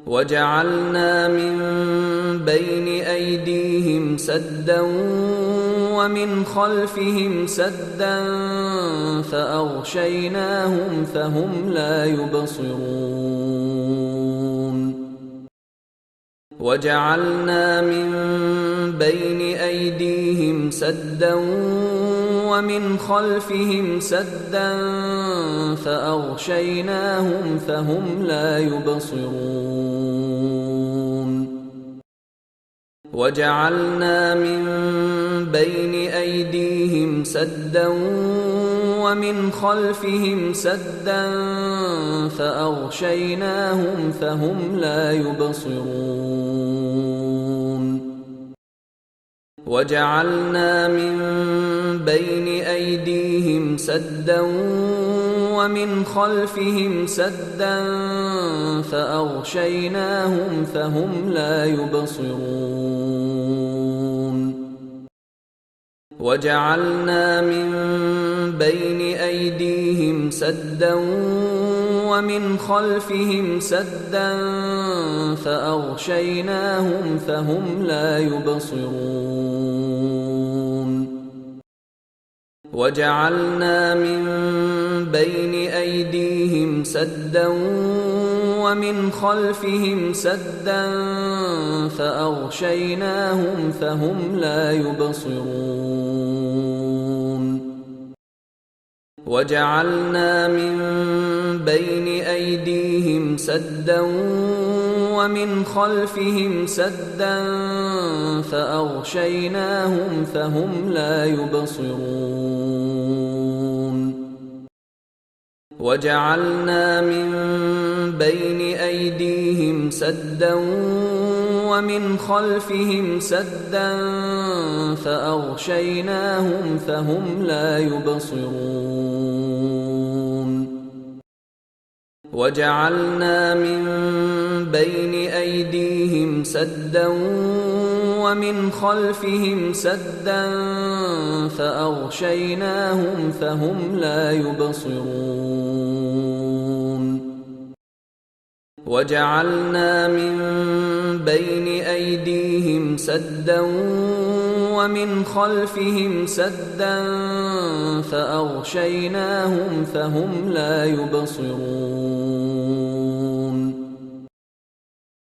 وجعلنا من بين أيديهم سدا ومن خلفهم سدا فأغشيناهم فهم لا يبصرون وجعلنا من بين أيديهم سدا ومن خلفهم سدا فأغشيناهم فهم لا يبصرون وجعلنا من بين أيديهم سدا ومن خلفهم سدا فأغشيناهم فهم لا يبصرون وجعلنا من بين أيديهم سدا ومن خلفهم سدا فأغشيناهم فهم لا يبصرون وجعلنا من بين أيديهم سدا ومن خلفهم سدا فأغشيناهم فهم لا يبصرون وجعلنا من بين أيديهم سدا ومن خلفهم سدا فأغشيناهم فهم لا يبصرون وجعلنا من بين أيديهم سدا ومن خلفهم سدا فأغشيناهم فهم لا يبصرون وجعلنا من بين أيديهم سدا ومن خلفهم سدا فأغشيناهم فهم لا يبصرون وجعلنا من بين أيديهم سدا ومن خلفهم سدا فأغشيناهم فهم لا يبصرون وجعلنا من بين أيديهم سدا ومن خلفهم سدا فأغشيناهم فهم لا يبصرون